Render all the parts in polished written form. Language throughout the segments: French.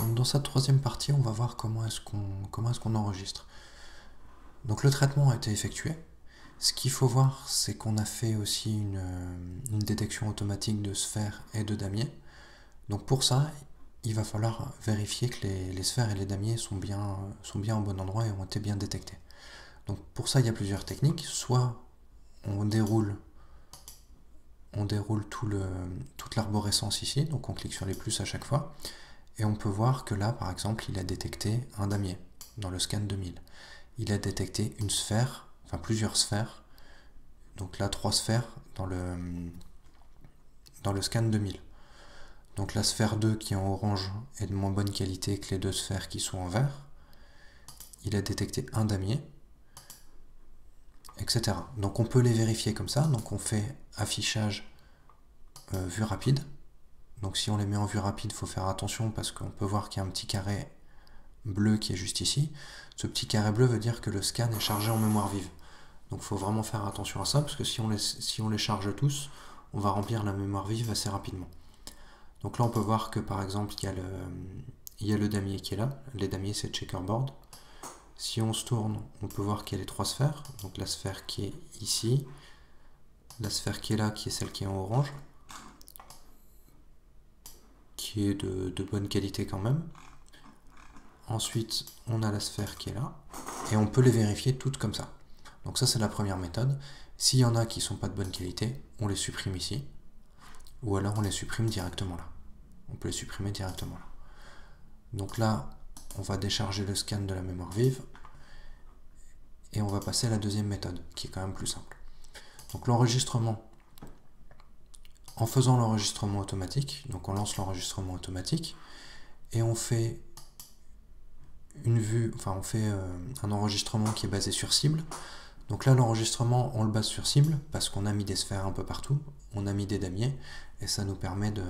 Donc dans cette troisième partie, on va voir comment est-ce qu'on enregistre. Donc le traitement a été effectué. Ce qu'il faut voir, c'est qu'on a fait aussi une détection automatique de sphères et de damiers. Donc pour ça, il va falloir vérifier que les sphères et les damiers sont bien au bon endroit et ont été bien détectés. Donc pour ça, il y a plusieurs techniques. Soit on déroule toute l'arborescence ici, donc on clique sur les plus à chaque fois, et on peut voir que là, par exemple, il a détecté un damier dans le scan 2000. Il a détecté une sphère, enfin plusieurs sphères, donc là 3 sphères dans le scan 2000. Donc la sphère 2 qui est en orange est de moins bonne qualité que les 2 sphères qui sont en vert. Il a détecté un damier, etc. Donc on peut les vérifier comme ça. Donc on fait affichage vue rapide. Donc si on les met en vue rapide, il faut faire attention parce qu'on peut voir qu'il y a un petit carré bleu qui est juste ici. Ce petit carré bleu veut dire que le scan est chargé en mémoire vive. Donc il faut vraiment faire attention à ça parce que si on les charge tous, on va remplir la mémoire vive assez rapidement. Donc là on peut voir que par exemple il y a le damier qui est là. Les damiers c'est checkerboard. Si on se tourne, on peut voir qu'il y a les 3 sphères. Donc la sphère qui est ici, la sphère qui est là, qui est celle qui est en orange, qui est de bonne qualité quand même. Ensuite, on a la sphère qui est là, et on peut les vérifier toutes comme ça. Donc ça, c'est la première méthode. S'il y en a qui ne sont pas de bonne qualité, on les supprime ici, ou alors on les supprime directement là. On peut les supprimer directement là. Donc là, on va décharger le scan de la mémoire vive, et on va passer à la deuxième méthode, qui est quand même plus simple. Donc l'enregistrement, en faisant l'enregistrement automatique, donc on lance l'enregistrement automatique, et on fait un enregistrement qui est basé sur cible. Donc là, l'enregistrement, on le base sur cible, parce qu'on a mis des sphères un peu partout, on a mis des damiers, et ça nous permet de...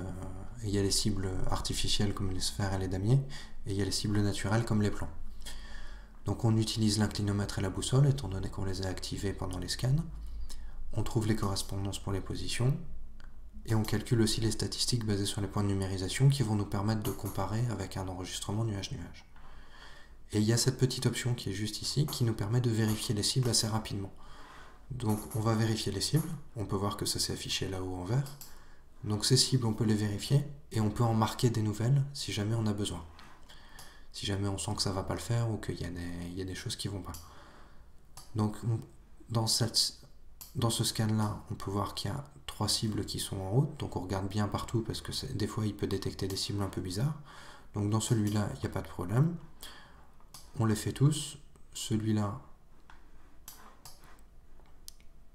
Il y a les cibles artificielles comme les sphères et les damiers, et il y a les cibles naturelles comme les plans. Donc on utilise l'inclinomètre et la boussole, étant donné qu'on les a activés pendant les scans. On trouve les correspondances pour les positions, et on calcule aussi les statistiques basées sur les points de numérisation qui vont nous permettre de comparer avec un enregistrement nuage-nuage. Et il y a cette petite option qui est juste ici, qui nous permet de vérifier les cibles assez rapidement. Donc on va vérifier les cibles, on peut voir que ça s'est affiché là-haut en vert. Donc ces cibles, on peut les vérifier, et on peut en marquer des nouvelles si jamais on a besoin. Si jamais on sent que ça ne va pas le faire, ou qu'il y a des choses qui ne vont pas. Donc dans ce scan-là, on peut voir qu'il y a 3 cibles qui sont en haut, donc on regarde bien partout, parce que des fois il peut détecter des cibles un peu bizarres. Donc dans celui-là, il n'y a pas de problème. On les fait tous. Celui-là,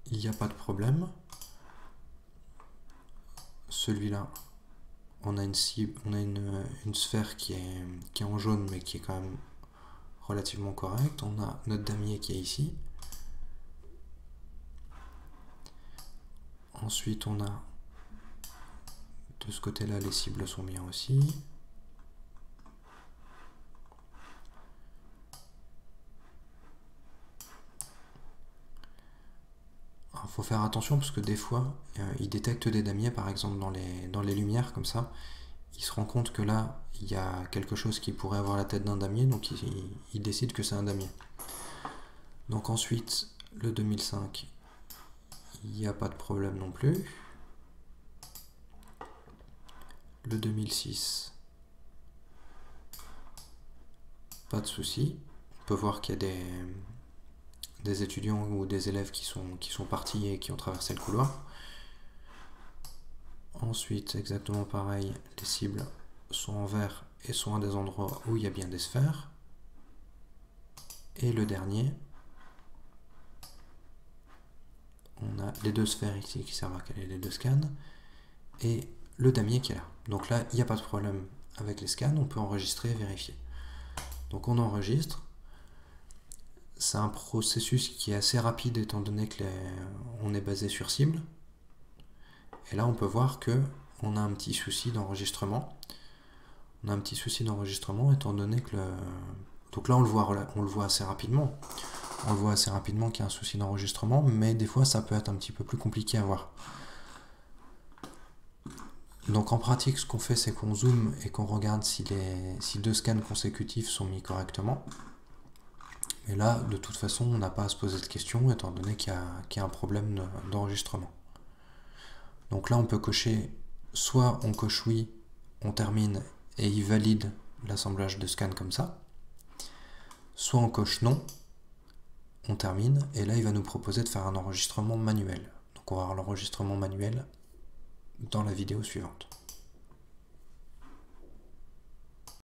il n'y a pas de problème. Celui-là, on a une cible, on a une sphère qui est en jaune, mais qui est quand même relativement correcte. On a notre damier qui est ici. Ensuite, on a de ce côté-là, les cibles sont bien aussi. Il faut faire attention parce que des fois, il détecte des damiers, par exemple dans les lumières comme ça. Il se rend compte que là, il y a quelque chose qui pourrait avoir la tête d'un damier, donc il décide que c'est un damier. Donc ensuite, le 2005, il n'y a pas de problème non plus. Le 2006, pas de souci. On peut voir qu'il y a des étudiants ou des élèves qui sont partis et qui ont traversé le couloir. Ensuite, exactement pareil, les cibles sont en vert et sont à des endroits où il y a bien des sphères. Et le dernier, on a les 2 sphères ici qui servent à caler les 2 scans, et le damier qui est là. Donc là, il n'y a pas de problème avec les scans, on peut enregistrer et vérifier. Donc on enregistre. C'est un processus qui est assez rapide étant donné que on est basé sur cible. Et là, on peut voir que on a un petit souci d'enregistrement. On a un petit souci d'enregistrement étant donné que donc là, on le voit assez rapidement. On le voit assez rapidement qu'il y a un souci d'enregistrement, mais des fois, ça peut être un petit peu plus compliqué à voir. Donc en pratique, ce qu'on fait, c'est qu'on zoome et qu'on regarde si 2 scans consécutifs sont mis correctement. Et là, de toute façon, on n'a pas à se poser de questions, étant donné qu'il y a un problème d'enregistrement. Donc là, on peut cocher, soit on coche oui, on termine, et il valide l'assemblage de scans comme ça, soit on coche non, on termine, et là, il va nous proposer de faire un enregistrement manuel. Donc on va voir l'enregistrement manuel dans la vidéo suivante.